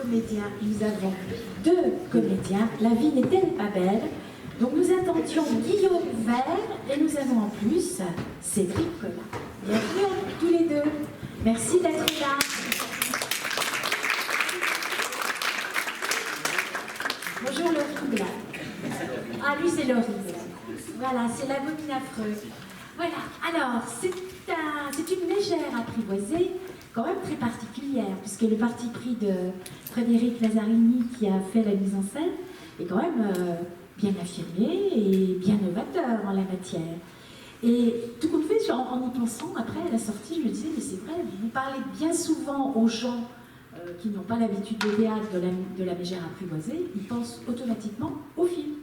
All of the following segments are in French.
comédien, nous avons 2 comédiens. La vie n'est-elle pas belle? Donc nous attendions Guillaume Vert et nous avons en plus Cédric Collin. Bienvenue tous les 2. Merci d'être là. Bonjour l'horrible. Ah lui c'est l'horrible. Voilà, c'est l'abominafreux. Voilà, alors c'est une légère apprivoisée, quand même très particulière, puisque le parti pris de Frédéric Lazzarini qui a fait la mise en scène est quand même bien affirmé et bien novateur en la matière. Et tout compte fait, en y pensant, après à la sortie, je me disais, mais c'est vrai, vous parlez bien souvent aux gens qui n'ont pas l'habitude de théâtre de la mégère apprivoisée, ils pensent automatiquement au film.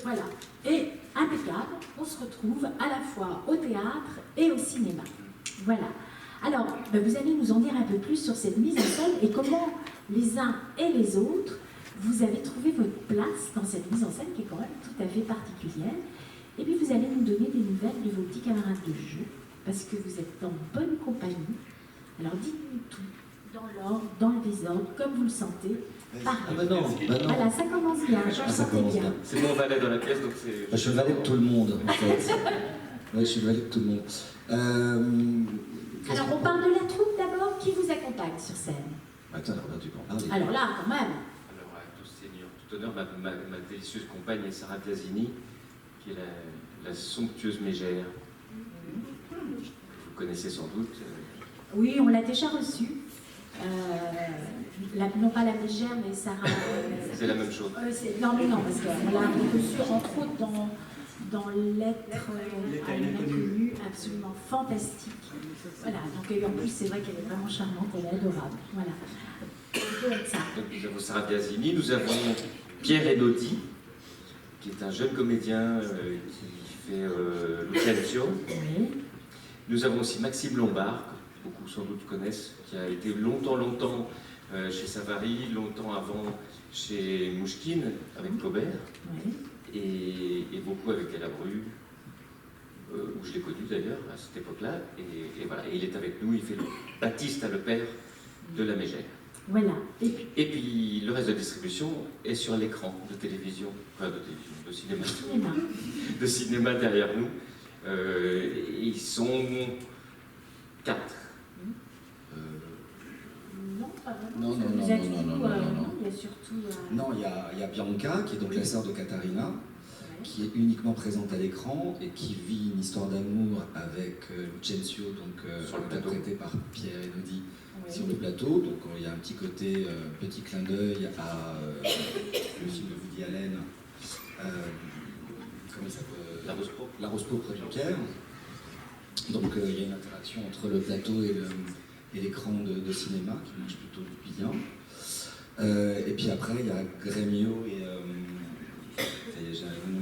Voilà. Et impeccable, on se retrouve à la fois au théâtre et au cinéma. Voilà. Alors, vous allez nous en dire un peu plus sur cette mise en scène et comment les uns et les autres, vous avez trouvé votre place dans cette mise en scène qui est quand même tout à fait particulière. Et puis vous allez nous donner des nouvelles de vos petits camarades de jeu, parce que vous êtes en bonne compagnie. Alors dites-nous tout, dans l'ordre, dans le désordre, comme vous le sentez. Ah bah non. Voilà, ça commence bien, je le sentais bien. C'est mon valet dans la pièce, donc c'est... Je suis le valet de tout le monde, en fait. Ouais, je suis le valet de tout le monde. Alors, on parle de la troupe d'abord. Qui vous accompagne sur scène? Attends, alors, tu peux en parler. Alors là, quand même. Alors, à tout seigneur, tout honneur, ma délicieuse compagne est Sarah Biasini, qui est la somptueuse mégère. Vous connaissez sans doute. Oui, on l'a déjà reçue. Non pas la mégère, mais Sarah... C'est la même chose. Non, parce qu'on l'a reçue, entre autres, dans Lettres à une inconnue, absolument fantastique. Voilà, donc en plus, c'est vrai qu'elle est vraiment charmante, elle est adorable. Voilà. Donc, nous avons Sarah Biasini, nous avons Pierre Elodie, qui est un jeune comédien qui fait Luciano. Oui. Nous avons aussi Maxime Lombard, que beaucoup sans doute connaissent, qui a été longtemps chez Savary, longtemps avant chez Mouchkine, avec Cobert, Oui. et beaucoup avec Galabru, où je l'ai connu d'ailleurs à cette époque-là, et voilà, et il est avec nous, il fait le Baptiste à le père de la Mégère. Voilà. Et puis le reste de la distribution est sur l'écran de télévision, enfin de cinéma, de cinéma derrière nous. Ils sont 4. Non, pas vraiment. Non, Il y a surtout... Non, il y a Bianca, qui est donc la sœur de Catarina, qui est uniquement présente à l'écran et qui vit une histoire d'amour avec Lucencio, donc interprété par Pierre Elodie, sur le plateau. Donc il y a un petit côté, petit clin d'œil à le film de Woody Allen, comment il s'appelle, La Rose pourpre du Caire. Donc il y a une interaction entre le plateau et l'écran de cinéma qui marche plutôt bien. Et puis après il y a Gremio et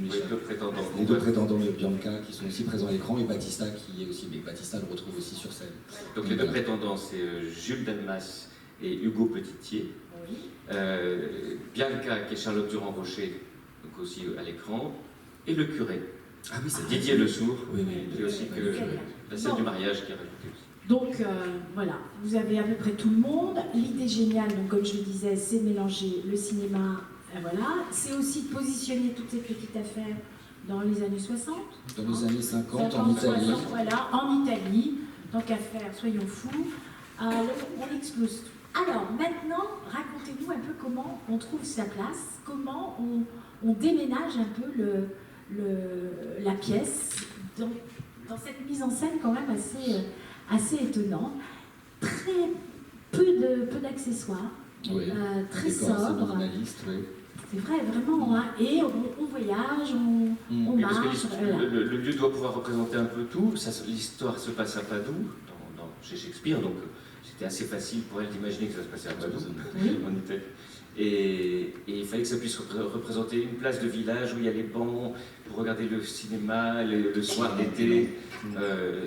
les deux prétendants de Bianca qui sont aussi présents à l'écran, et Battista qui est aussi, mais Battista le retrouve aussi sur scène. Donc les deux prétendants, c'est Jules Delmas et Hugo Petitier. Oui. Bianca qui est Charlotte Durand-Rocher, donc aussi à l'écran, et le curé. Ah oui, c'est Didier Le Sourd, oui, qui est aussi que la scène du mariage qui est rajoutée aussi. Donc voilà, vous avez à peu près tout le monde. L'idée géniale, donc, comme je le disais, c'est de mélanger le cinéma, voilà. C'est aussi de positionner toutes ces petites affaires dans les années 60. Dans les années 50, en Italie. 60, voilà, en Italie. Tant qu'à faire, soyons fous. Alors, on explose tout. Alors, maintenant, racontez-nous un peu comment on trouve sa place, comment on déménage un peu la pièce dans cette mise en scène quand même assez étonnante. Très peu d'accessoires, Oui. très Décor assez sobre. minimaliste, oui. C'est vrai, vraiment, hein. Et on voyage, on Oui, marche. parce que Voilà. le lieu doit pouvoir représenter un peu tout. L'histoire se passe à Padoue, chez Shakespeare, donc c'était assez facile pour elle d'imaginer que ça se passait à Padoue, Oui. en Italie. Et il fallait que ça puisse représenter une place de village où il y a les bancs pour regarder le cinéma, le soir d'été.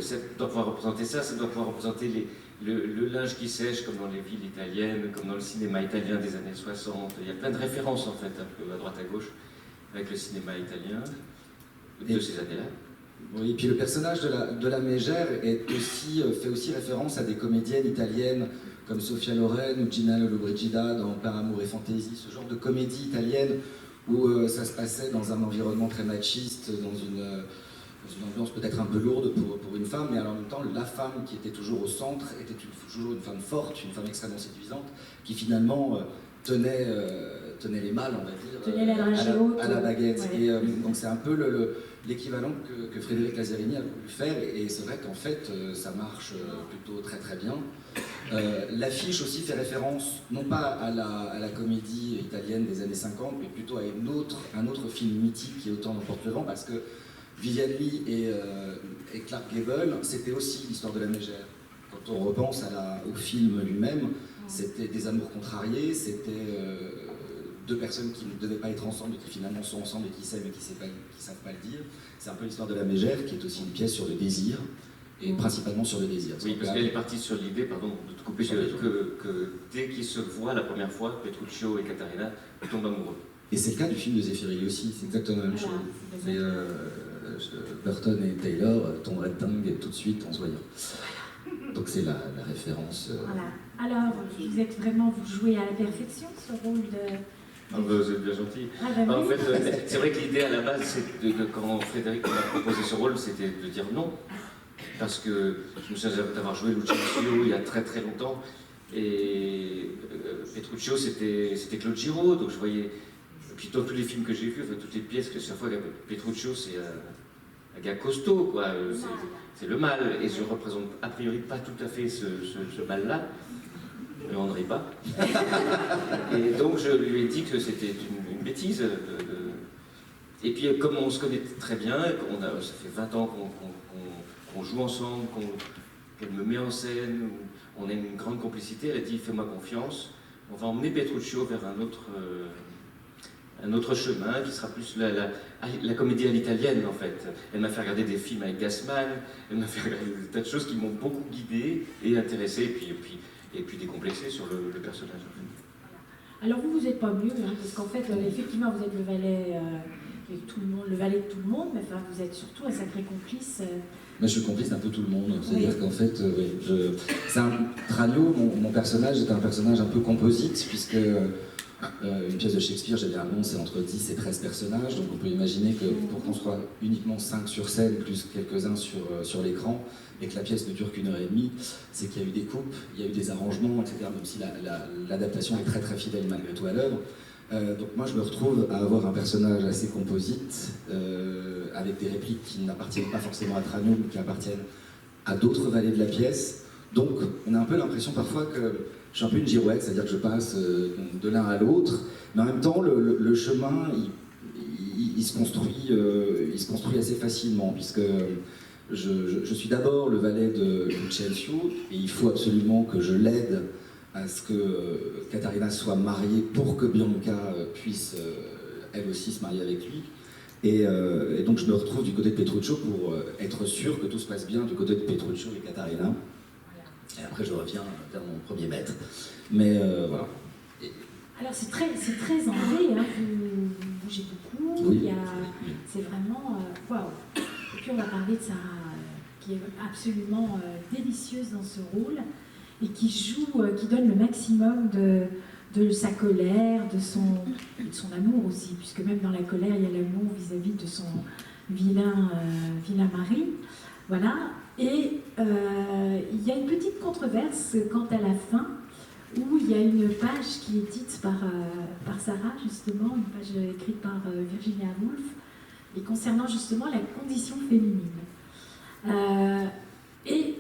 Ça doit pouvoir représenter ça, ça doit pouvoir représenter le linge qui sèche, comme dans les villes italiennes, comme dans le cinéma italien des années 60. Il y a plein de références, en fait, un peu à droite à gauche, avec le cinéma italien de ces années-là. Oui, et puis le personnage de la mégère fait aussi référence à des comédiennes italiennes comme Sofia Loren ou Gina Lollobrigida dans Par amour et fantaisie, ce genre de comédie italienne où ça se passait dans un environnement très machiste, dans une ambiance peut-être un peu lourde pour une femme, mais en même temps, la femme qui était toujours au centre était toujours une femme forte, une femme extrêmement séduisante, qui finalement tenait les mâles, on va dire, tenait la dragée haute, à la baguette. Ouais. Et donc c'est un peu l'équivalent que Frédéric Lazzarini a voulu faire, et c'est vrai qu'en fait, ça marche plutôt très très bien. L'affiche aussi fait référence, non pas à la comédie italienne des années 50, mais plutôt à un autre film mythique qui est Autant n'emporte le vent, parce que Vivian Leigh et Clark Gable, c'était aussi l'histoire de la mégère. Quand on repense au film lui-même, c'était des amours contrariés, c'était deux personnes qui ne devaient pas être ensemble et qui finalement sont ensemble et qui s'aiment et qui ne savent pas le dire. C'est un peu l'histoire de la mégère, qui est aussi une pièce sur le désir, et principalement sur le désir. Oui, parce qu'elle est partie sur l'idée, pardon de te couper, que dès qu'ils se voient la première fois, Petruccio et Catarina tombent amoureux. Et c'est le cas du film de Zeffirelli aussi, c'est exactement la même chose. C'est Burton et Taylor tomberaient dingues tout de suite en se voyant. Donc c'est la référence. Voilà. Alors, vous jouez à la perfection ce rôle de... Ah bah, vous êtes bien gentil. Ah bah En oui. fait, c'est vrai que l'idée à la base, quand Frédéric m'a proposé ce rôle, c'était de dire non. Parce que je me souviens d'avoir joué Lucencio il y a très très longtemps. Et Petruccio, c'était Claude Giraud, donc je voyais... Et puis dans tous les films que j'ai vus, enfin, toutes les pièces, que chaque fois Petruccio, c'est un gars costaud, quoi. C'est le mal. Et je représente a priori pas tout à fait ce mal-là. Mais on ne rit pas. Et donc je lui ai dit que c'était une bêtise. Et puis comme on se connaît très bien, ça fait 20 ans qu'on joue ensemble, qu'elle me met en scène, on a une grande complicité, elle a dit fais-moi confiance, on va emmener Petruccio vers un autre chemin qui sera plus la comédie à l'italienne en fait. Elle m'a fait regarder des films avec Gassman, elle m'a fait regarder des tas de choses qui m'ont beaucoup guidé et intéressé et puis décomplexé sur le personnage. Alors vous n'êtes pas mieux, hein, parce qu'en fait, effectivement, vous êtes le valet de tout le monde, mais enfin, vous êtes surtout un sacré complice. Mais je suis complice d'un peu tout le monde, c'est-à-dire qu'en fait, Tranio, mon personnage est un personnage un peu composite, puisque une pièce de Shakespeare, généralement, c'est entre 10 et 13 personnages, donc on peut imaginer que pour qu'on soit uniquement 5 sur scène, plus quelques-uns sur l'écran, et que la pièce ne dure qu'1h30, c'est qu'il y a eu des coupes, il y a eu des arrangements, etc., même si l'adaptation est très très fidèle malgré tout à l'œuvre. Donc moi je me retrouve à avoir un personnage assez composite, avec des répliques qui n'appartiennent pas forcément à Tranio, mais qui appartiennent à d'autres valets de la pièce. Donc on a un peu l'impression parfois que je suis un peu une girouette, c'est-à-dire que je passe de l'un à l'autre, mais en même temps le chemin il se construit assez facilement, puisque je suis d'abord le valet de Lucencio, et il faut absolument que je l'aide à ce que Catarina soit mariée pour que Bianca puisse elle aussi se marier avec lui. Et donc je me retrouve du côté de Petruccio pour être sûr que tout se passe bien du côté de Petruccio et Catarina. Et après je reviens vers mon premier maître. Mais voilà. Alors c'est très enlevé, hein, vous bougez beaucoup, Oui. c'est vraiment waouh. Et puis on va parler de Sarah, qui est absolument délicieuse dans ce rôle, et qui donne le maximum de sa colère, de son amour aussi, puisque même dans la colère, il y a l'amour vis-à-vis de son vilain mari. Voilà. Et il y a une petite controverse quant à la fin, où il y a une page qui est dite par Sarah, justement, une page écrite par Virginia Woolf, et concernant justement la condition féminine. Et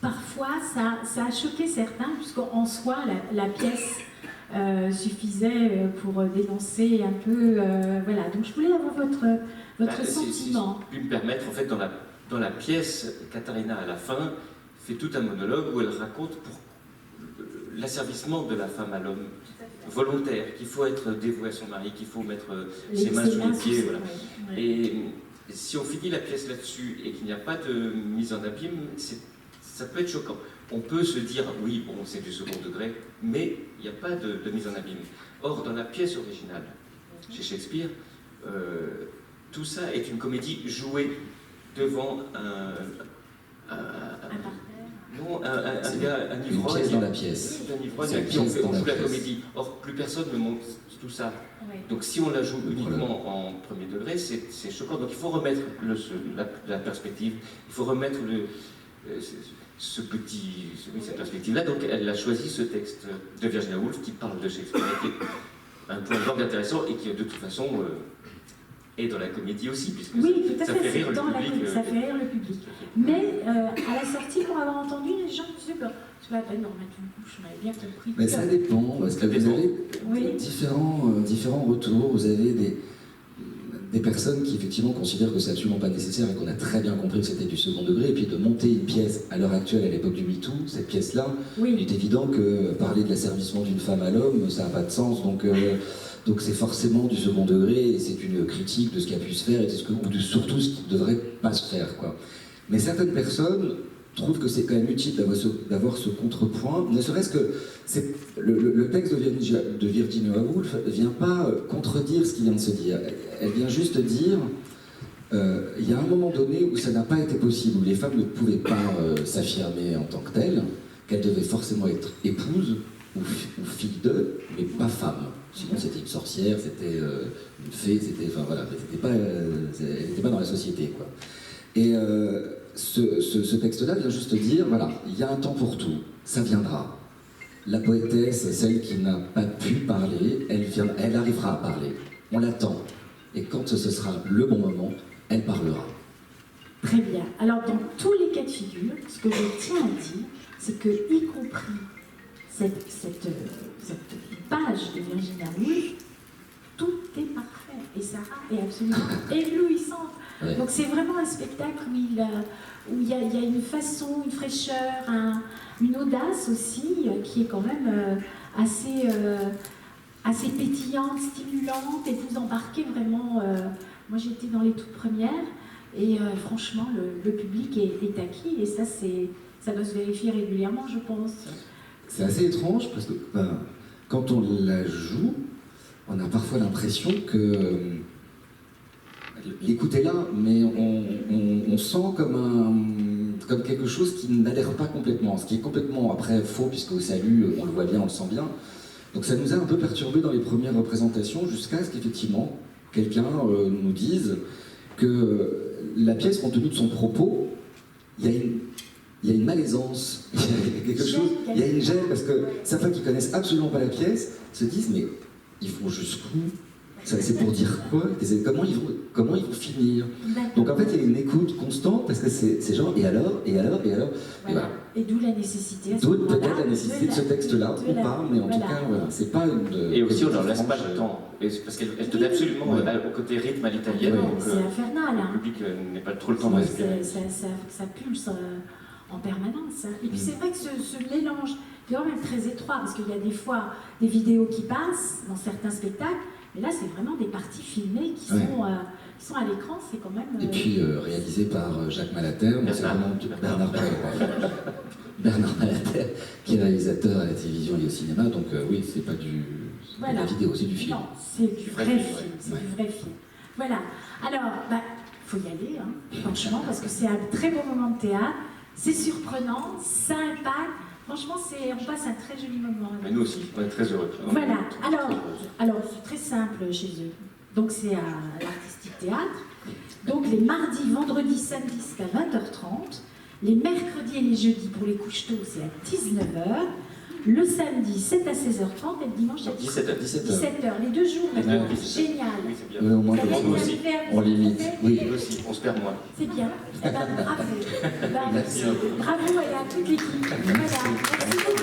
parfois, ça a choqué certains, puisqu'en soi, la pièce suffisait pour dénoncer un peu... voilà, donc je voulais avoir votre sentiment. Si je puis me permettre, en fait, dans la pièce, Catarina, à la fin, fait tout un monologue où elle raconte pour l'asservissement de la femme à l'homme, volontaire, qu'il faut être dévoué à son mari, qu'il faut mettre ses mains sous les pieds. Voilà. Ouais. Et si on finit la pièce là-dessus et qu'il n'y a pas de mise en abîme, ça peut être choquant. On peut se dire, oui, bon, c'est du second degré, mais il n'y a pas de mise en abîme. Or, dans la pièce originale, chez Shakespeare, tout ça est une comédie jouée devant un Une pièce dans la pièce. Un ivrogne C'est à une qui pièce dans on la joue la pièce. comédie. Or, plus personne ne montre tout ça. Ouais. Donc si on la joue uniquement en premier degré, c'est choquant. Donc il faut remettre la perspective, il faut remettre cette perspective-là. Donc elle a choisi ce texte de Virginia Woolf qui parle de Shakespeare, qui est un point d'orgue intéressant et qui de toute façon est dans la comédie aussi, puisque Oui, tout à ça fait, fait rire c'est le dans public. ça fait rire le public. Mais à la sortie, pour avoir entendu, les gens disaient c'est pas la peine d'en remettre une couche, on avait bien compris. Mais ça dépend, parce que Ça vous dépend. avez Oui. différents retours. Vous avez des personnes qui effectivement considèrent que c'est absolument pas nécessaire et qu'on a très bien compris que c'était du second degré. Et puis de monter une pièce à l'heure actuelle, à l'époque du MeToo, cette pièce-là, il Oui, est évident que parler de l'asservissement d'une femme à l'homme, ça n'a pas de sens. Donc c'est forcément du second degré et c'est une critique de ce qui a pu se faire et ou de surtout ce qui ne devrait pas se faire, quoi. Mais certaines personnes trouvent que c'est quand même utile d'avoir ce contrepoint, ne serait-ce que le texte de Virginia Woolf ne vient pas contredire ce qui vient de se dire. Elle vient juste dire il y a un moment donné où ça n'a pas été possible, où les femmes ne pouvaient pas s'affirmer en tant que telles, qu'elles devaient forcément être épouses ou filles d'eux, mais pas femmes. Sinon c'était une sorcière, c'était une fée, enfin voilà, elle n'était pas dans la société, quoi. Et ce texte-là vient juste dire, voilà, il y a un temps pour tout, ça viendra. La poétesse, celle qui n'a pas pu parler, elle arrivera à parler. On l'attend. Et quand ce sera le bon moment, elle parlera. très bien. Alors, dans tous les cas de figure, ce que je tiens à dire, c'est que, y compris cette page de Virginia Woolf, tout est parfait. Et Sarah est absolument éblouissante. Ouais. Donc c'est vraiment un spectacle où il y a une façon, une fraîcheur, une audace aussi, qui est quand même assez pétillante, stimulante, et vous embarquez vraiment. Moi j'étais dans les toutes premières, et franchement le public est acquis, et ça doit se vérifier régulièrement, je pense. C'est assez étrange parce que quand on la joue, on a parfois l'impression que l'écoute est là, mais on sent comme quelque chose qui n'adhère pas complètement, ce qui est complètement après faux, puisque au salut, on le voit bien, on le sent bien. Donc ça nous a un peu perturbé dans les premières représentations, jusqu'à ce qu'effectivement, quelqu'un nous dise que la pièce, compte tenu de son propos, il y a une malaisance, il y a quelque chose, il y a une gêne, parce que certains qui connaissent absolument pas la pièce se disent, mais ils vont jusqu'où? C'est pour dire quoi? Comment ils vont finir? Donc en fait, il y a une écoute constante, parce que c'est genre, et alors. Voilà. Et d'où la nécessité. D'où peut-être la nécessité de ce texte-là, ou pas, mais en tout cas, voilà, c'est pas une... Et aussi, on leur laisse pas le temps. Parce qu'elle tenait absolument au côté rythme à l'italienne. Ouais, donc c'est infernal. le Hein. public n'est pas trop le temps de respirer. Ça pulse en permanence. Hein. Et puis c'est vrai que ce mélange, est quand même très étroit, parce qu'il y a des fois des vidéos qui passent dans certains spectacles, mais là c'est vraiment des parties filmées qui sont à l'écran, c'est quand même... Et puis réalisé par Jacques Malater, Bernard Malater, qui est réalisateur à la télévision et au cinéma, donc oui, c'est pas de la vidéo, c'est du film. Non, c'est du vrai film, c'est du vrai film. Voilà, alors, faut y aller, hein, franchement, parce que c'est un très beau moment de théâtre, c'est surprenant, ça impacte, franchement, on passe un très joli moment. Mais nous aussi, on est très heureux. Voilà, alors c'est très simple chez eux. Donc c'est à l'Artistique Théâtre. Donc les mardis, vendredis, samedis, c'est à 20h30. Les mercredis et les jeudis pour les couches-tôt, c'est à 19h. Le samedi, c'est à 16h30 et le dimanche à 17h. Les 2 jours, génial. Oui, c'est bien. Au moins, Nous aussi, on limite. Oui. nous aussi, on se perd moins. C'est bien. Eh ben, bravo. Merci. Bravo à toute l'équipe. Voilà. Merci beaucoup.